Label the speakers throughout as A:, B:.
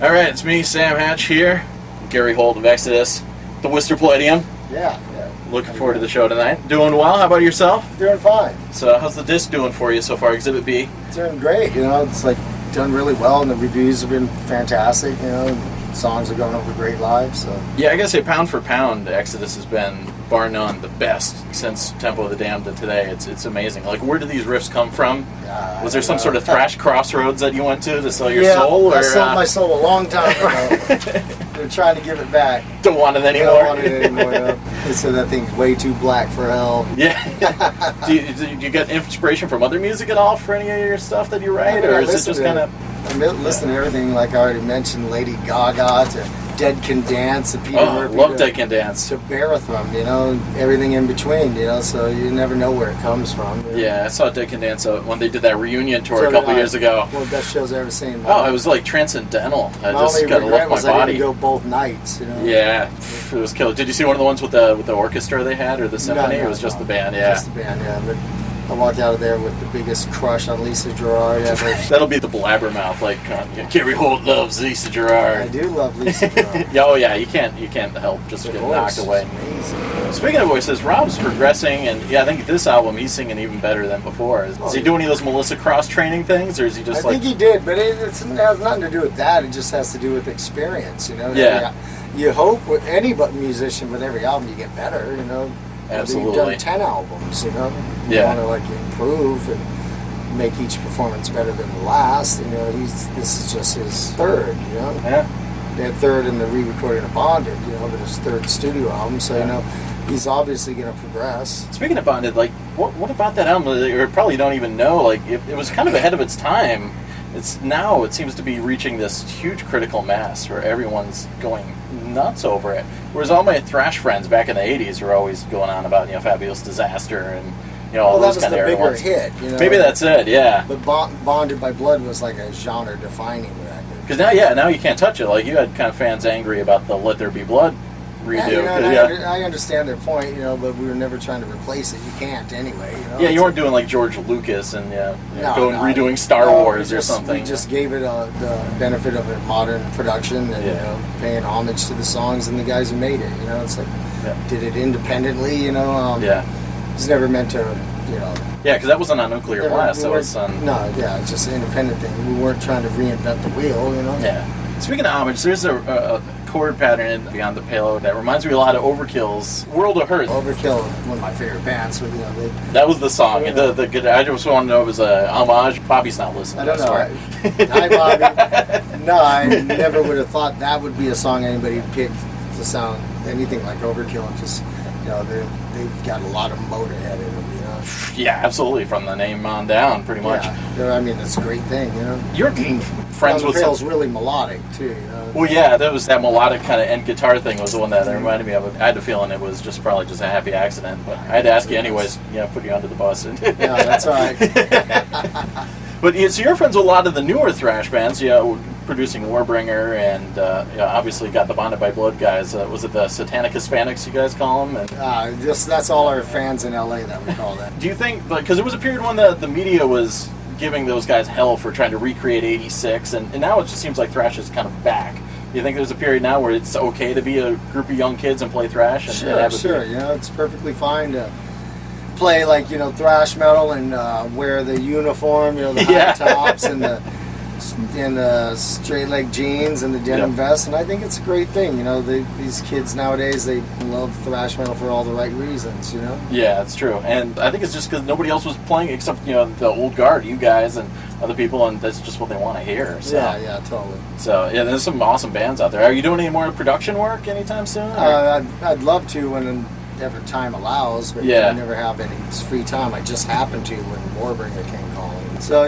A: Alright, it's me, Sam Hatch here. Gary Holt of Exodus, the Worcester Palladium.
B: Yeah.
A: Looking forward to the show tonight. Doing well, how about yourself?
B: Doing fine.
A: So how's the disc doing for you so far, Exhibit B?
B: Doing great, it's like done really well and the reviews have been fantastic, songs are going over great live, so.
A: Yeah, I gotta say pound for pound, Exodus has been, bar none, the best since Tempo of the Damned to today. It's amazing. Like, where did these riffs come from? Was there some sort of thrash crossroads that you went to sell your soul?
B: I sold my soul a long time ago. They're trying to give it back.
A: Don't want it anymore?
B: Don't want it anymore, no. They said that thing's way too black for hell.
A: Yeah. do you get inspiration from other music at all for any of your stuff that you write? Or is it just kind of...
B: I listen to everything, like I already mentioned, Lady Gaga to Dead Can Dance to Peter Murphy.
A: Love Dead Can Dance.
B: To Barathrum, everything in between, so you never know where it comes from.
A: Yeah, I saw Dead Can Dance when they did that reunion tour a couple years ago.
B: One of the best shows I've ever seen.
A: Oh, it was like transcendental. I
B: my
A: just
B: only
A: got to
B: regret
A: love
B: was
A: my
B: I
A: body.
B: didn't go both nights,
A: Yeah, it was killer. Did you see one of the ones with the orchestra they had, or the symphony?
B: No,
A: it was just the band, yeah.
B: Just the band, yeah. But I walked out of there with the biggest crush on Lisa Gerrard ever.
A: That'll be the blabbermouth, like Gary Holt loves Lisa Gerrard.
B: I do love Lisa Gerrard.
A: Oh yeah, you can't help just get knocked away.
B: Amazing.
A: Speaking of voices, Rob's progressing, and I think this album he's singing even better than before. Is he doing any of those Melissa Cross training things, or is he just
B: I think he did, but it has nothing to do with that. It just has to do with experience,
A: Yeah.
B: You hope with any musician with every album you get better,
A: Absolutely.
B: You've done 10 albums, You
A: Yeah.
B: want to improve and make each performance better than the last. This is just his third,
A: Yeah.
B: They had third in the re-recording of Bonded, but his third studio album. So he's obviously going to progress.
A: Speaking of Bonded, like what about that album? Or probably don't even know. Like it was kind of ahead of its time. It seems to be reaching this huge critical mass where everyone's going nuts over it. Whereas all my thrash friends back in the '80s were always going on about Fabulous Disaster and all those kind of era ones.
B: That was the bigger hit.
A: Maybe that's it. Yeah.
B: But Bonded by Blood was like a genre-defining record.
A: Because now you can't touch it. Like you had kind of fans angry about the Let There Be Blood redo.
B: I understand their point, but we were never trying to replace it. You can't anyway.
A: Yeah, you weren't doing like George Lucas and redoing Star Wars or something.
B: We just gave it the benefit of a modern production and paying homage to the songs and the guys who made it. It's like did it independently. It's never meant to.
A: Yeah, because that wasn't on Nuclear Blast. That was on.
B: It's just an independent thing. We weren't trying to reinvent the wheel.
A: Yeah. Speaking of homage, there's a chord pattern in Beyond the Pale that reminds me a lot of Overkill's World of Hurt.
B: Overkill, one of my favorite bands. But,
A: that was the song. I just want to know if it was a homage. Bobby's not listening.
B: I don't know. Hi, Bobby. No, I never would have thought that would be a song anybody picked to sound anything like Overkill. And just, they've got a lot of Motorhead in them.
A: Yeah, absolutely. From the name on down, pretty much.
B: Yeah, it's a great thing.
A: You're friends with
B: Pale's really melodic too.
A: Well, yeah, that melodic kind of end guitar thing was the one that reminded me of it. I had the feeling it was probably just a happy accident, but I had to ask you anyways. Put you under the bus.
B: Yeah, that's all right.
A: But so you're friends with a lot of the newer thrash bands, producing Warbringer, and obviously got the Bonded by Blood guys. Was it the Satanic Hispanics you guys call them? And
B: that's all our fans in LA that we call that.
A: Do you think, because there was a period when the media was giving those guys hell for trying to recreate '86, and now it just seems like thrash is kind of back. Do you think there's a period now where it's okay to be a group of young kids and play thrash? And
B: Sure. It's perfectly fine to play like thrash metal and wear the uniform, the high tops and the straight leg jeans and the denim vest, and I think it's a great thing. These kids nowadays, they love thrash metal for all the right reasons.
A: Yeah, it's true, and I think it's just because nobody else was playing except the old guard, you guys and other people, and that's just what they want to hear. So.
B: Yeah, totally.
A: So there's some awesome bands out there. Are you doing any more production work anytime soon?
B: I'd love to whenever time allows, but I never have any free time. I just happened to when Warbringer came calling. So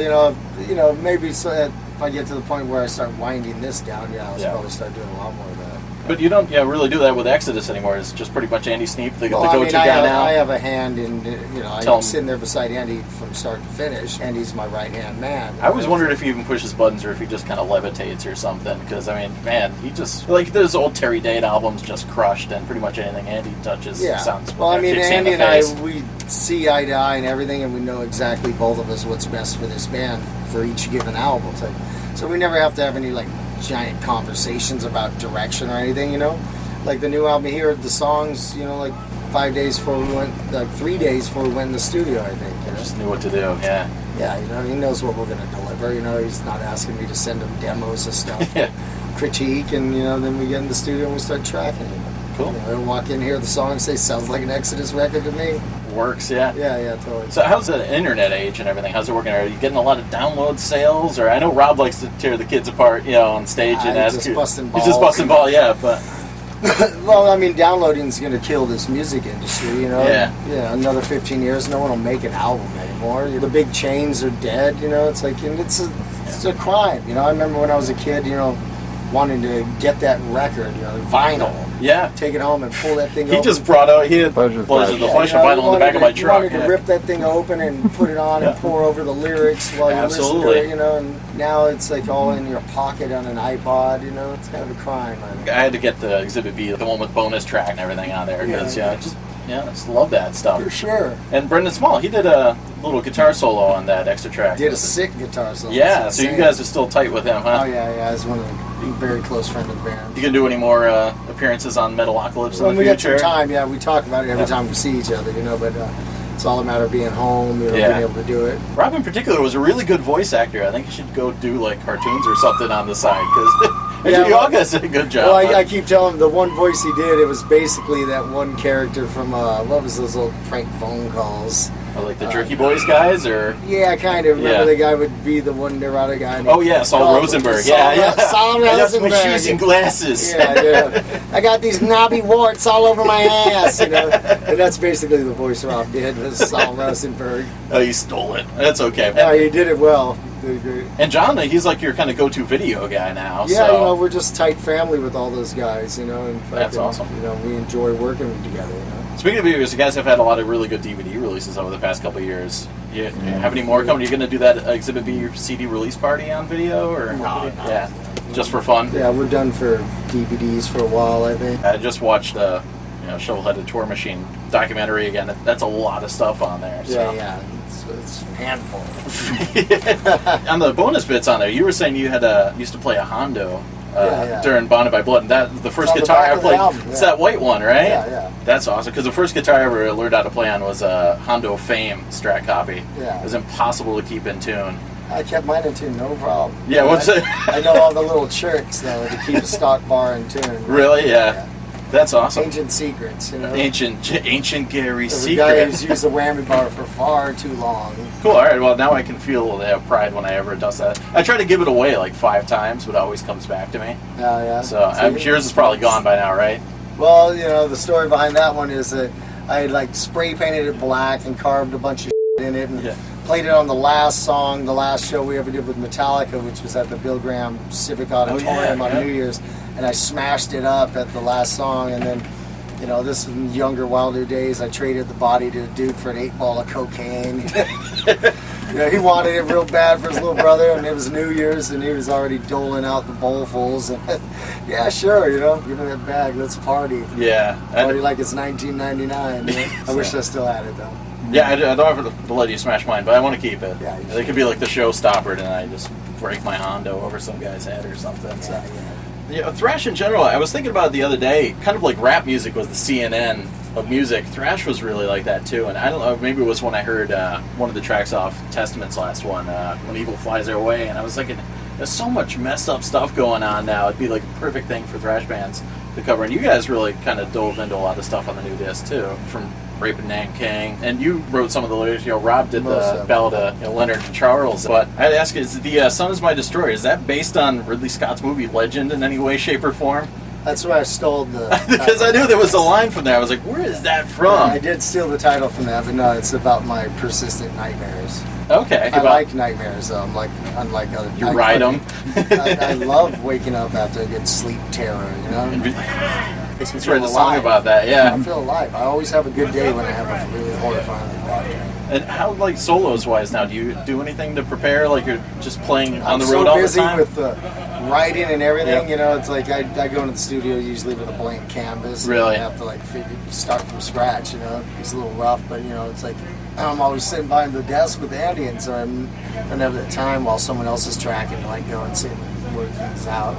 B: maybe if I get to the point where I start winding this down, I'll probably start doing a lot more of that.
A: But you don't really do that with Exodus anymore. It's just pretty much Andy Sneap, the go-to guy now.
B: I have a hand in, I'm sitting there beside Andy from start to finish. Andy's my right-hand man.
A: I always wondered if he even pushes buttons or if he just kind of levitates or something. Because, he just, like those old Terry Date albums just crushed, and pretty much anything Andy touches sounds
B: well, Andy and I, we see eye to eye and everything, and we know exactly, both of us, what's best for this band for each given album. So we never have to have any, giant conversations about direction or anything, you know. Like the new album here, the songs, you know, like 5 days before we went, like 3 days before we went in the studio, I think. You know?
A: Just knew what to do, yeah.
B: Yeah, you know, he knows what we're going to deliver, you know, he's not asking me to send him demos of stuff,
A: Yeah.
B: critique, and, you know, then we get in the studio and we start tracking it.
A: Cool.
B: You know, he'll walk in here, the song say, sounds like an Exodus record to me.
A: Works, yeah.
B: Yeah, totally.
A: So how's the internet age and everything? How's it working? Are you getting a lot of download sales? Or I know Rob likes to tear the kids apart, you know, on stage and ask
B: just
A: you.
B: busting
A: He's just
B: balls.
A: busting ball, yeah, but
B: Well, I mean, downloading is going to kill this music industry, you know.
A: Yeah.
B: Another 15 years, no one will make an album anymore. The big chains are dead, you know. It's like, and it's a crime, you know. I remember when I was a kid, you know, wanting to get that record, you know, vinyl.
A: yeah.
B: Take it home and pull that thing
A: He
B: open.
A: just brought out, he had
C: Pleasure
A: the
C: Flash.
A: flesh
B: you
A: of
B: know,
A: vinyl in the back of my
B: you
A: truck.
B: wanted to rip that thing open and put it on and
A: Yeah.
B: pour over the lyrics while you listen to
A: Absolutely.
B: it, you know. And now it's like all in your pocket on an iPod, you know. It's kind of a crime, I think.
A: I had to get the Exhibit B, the one with bonus track and everything on there, because,
B: Yeah.
A: I just love that stuff.
B: For sure.
A: And Brendan Small, he did a little guitar solo on that extra track.
B: Did a sick guitar solo.
A: Yeah,
B: It's
A: so you
B: insane.
A: guys are still tight with him, huh?
B: Oh yeah, he's one of the very close friend of the band.
A: You gonna do any more appearances on Metalocalypse
B: When
A: in
B: we
A: the
B: get some
A: future?
B: time, yeah, we talk about it every
A: Yeah.
B: time we see each other, you know. But it's all a matter of being home, you know,
A: Yeah.
B: being able to do it.
A: Rob in particular was a really good voice actor. I think you should go do like cartoons or something on the side, because
B: Yeah,
A: you all guys did a good job.
B: Well,
A: huh?
B: I keep telling him the one voice he did, it was basically that one character from what was those little prank phone calls?
A: Oh, like the Jerky Boys guys, or
B: Yeah, kind of. Remember
A: Yeah.
B: the guy would be the one neurotic guy.
A: oh yeah, Sol
B: Oh,
A: Rosenberg.
B: Sol
A: Yeah.
B: Sol
A: I got my
B: Rosenberg.
A: shoes and glasses.
B: Yeah. I got these knobby warts all over my ass, you know. And that's basically the voice Rob did, was Sol Rosenberg.
A: Oh, you stole it. That's okay.
B: Yeah, he did it well. Did great.
A: And John, he's like your kind of go-to video guy now.
B: Yeah,
A: so.
B: you know, we're just tight family with all those guys, you know. And
A: That's awesome.
B: You know, we enjoy working together, you know.
A: Speaking of videos, you guys have had a lot of really good DVD releases over the past couple of years. You have any more coming? Are you going to do that Exhibit B CD release party on video? Or
B: No.
A: Yeah, just for fun?
B: Yeah, we're done for DVDs for a while, I think.
A: I just watched Shovel-Headed Tour Machine documentary again. That's a lot of stuff on there. So.
B: Yeah. It's a handful.
A: On the bonus bits on there, you were saying you had used to play a Hondo
B: Yeah.
A: during Bonded by Blood, and that the first
B: on the
A: guitar
B: back
A: I
B: of the
A: played.
B: album,
A: It's
B: yeah.
A: that white one, right?
B: Yeah.
A: That's awesome, because the first guitar I ever learned how to play on was a Hondo Fame Strat copy.
B: Yeah.
A: It was impossible to keep in tune.
B: I kept mine in tune, no problem.
A: Yeah, what's it?
B: I know all the little tricks, though, to keep a stock bar in tune.
A: Really? Yeah. That's awesome.
B: Ancient secrets, you know.
A: Ancient Gary
B: There's a guy who's
A: secret.
B: used the whammy bar for far too long.
A: Cool. All right. Well, now I can feel pride when I ever does that. I try to give it away like 5 times, but it always comes back to me.
B: Yeah.
A: So I'm sure yours is probably gone by now, right?
B: Well, you know, the story behind that one is that I had like spray painted it black and carved a bunch of in it and
A: Yeah.
B: played it on the last song, the last show we ever did with Metallica, which was at the Bill Graham Civic Auditorium on
A: yeah.
B: New Year's, and I smashed it up at the last song, and then, you know, this was in younger, wilder days, I traded the body to a dude for an 8-ball of cocaine. You know, he wanted it real bad for his little brother, and it was New Year's, and he was already doling out the bowlfuls, and yeah, sure, you know, give me that bag, let's party.
A: Yeah.
B: Party like it's 1999. You know? I wish I still had it, though.
A: Yeah, I don't have to let you smash mine, but I want to keep it.
B: Yeah, you
A: It
B: should.
A: could be like the showstopper, and I just break my Hondo over some guy's head or something. So. Yeah, thrash in general, I was thinking about it the other day, kind of like rap music was the CNN of music. Thrash was really like that too, and I don't know, maybe it was when I heard one of the tracks off Testament's last one, When Evil Flies Their Way, and I was thinking, there's so much messed up stuff going on now, it'd be like a perfect thing for thrash bands to cover, and you guys really kind of dove into a lot of stuff on the new disc too, from Rape in Nanking, and you wrote some of the lyrics. You know, Rob did
B: Most
A: the
B: of
A: ballad of Leonard and Charles. But I'd ask, is the "Sun Is My Destroyer" is that based on Ridley Scott's movie Legend in any way, shape, or form?
B: That's where I stole the
A: Because I knew there was a line from there. I was like, where is that from?
B: I did steal the title from that, but no, it's about my persistent nightmares.
A: Okay,
B: I like nightmares, though. I'm like, unlike other
A: you ride them.
B: I love waking up after I get sleep terror, you know? Makes me
A: Let's write
B: feel
A: a song
B: alive.
A: about that.
B: I
A: Yeah.
B: feel alive. I always have a good day when I have a really horrifying bad day.
A: And how, like, solos wise now? Do you do anything to prepare? Like you're just playing on
B: I'm
A: the
B: so
A: road all the
B: busy
A: time?
B: with writing and everything,
A: Yeah.
B: you know, it's like I go into the studio usually with a blank canvas.
A: Really?
B: And I have to like start from scratch, you know. It's a little rough, but you know, it's like I'm always sitting behind the desk with Andy, and so I don't have the time while someone else is tracking to like go and sit and work things out.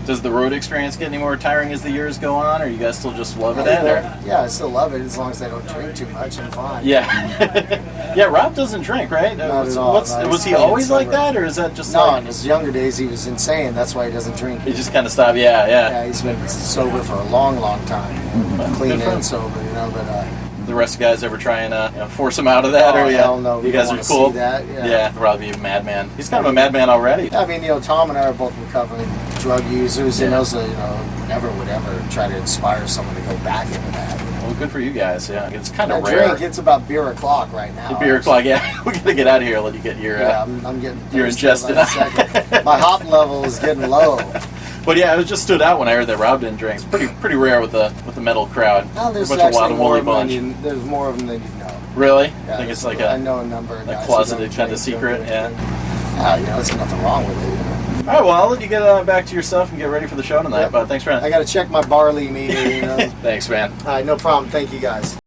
A: Does the road experience get any more tiring as the years go on, or you guys still just loving it? Or?
B: Yeah, I still love it as long as I don't drink too much. I'm fine.
A: Yeah. Yeah, Rob doesn't drink, right?
B: Not at all.
A: Was he always like that, or is that just
B: no,
A: like...
B: in his younger days he was insane. That's why he doesn't drink.
A: He just kind of stopped, yeah.
B: Yeah, he's been sober for a long, long time. Clean and sober, but...
A: the rest of the guys ever try and force him out of that?
B: Oh,
A: or
B: hell no.
A: You guys are cool?
B: See that.
A: Yeah, probably a madman. He's kind of a madman already.
B: I mean, Tom and I are both recovering drug users, so, never would ever try to inspire someone to go back into that.
A: Well, good for you guys, yeah. It's kind of rare.
B: Drink, it's about beer o'clock right now.
A: The beer o'clock, yeah. We gotta get out of here, let you get your...
B: I'm getting...
A: Your ingested.
B: My hop level is getting low.
A: But yeah, it just stood out when I heard that Rob didn't drink. It's pretty rare with the metal crowd.
B: No, there's
A: a bunch of
B: actually
A: woolly bunch.
B: There's more of them than you know.
A: Really?
B: Yeah,
A: I think it's like
B: I know a number of guys
A: closeted kind of secret, yeah.
B: There's nothing wrong with it.
A: All right, well, I'll let you get back to your stuff and get ready for the show tonight. Yep. But thanks, man.
B: I got to check my barley meter.
A: Thanks, man.
B: All right, no problem. Thank you, guys.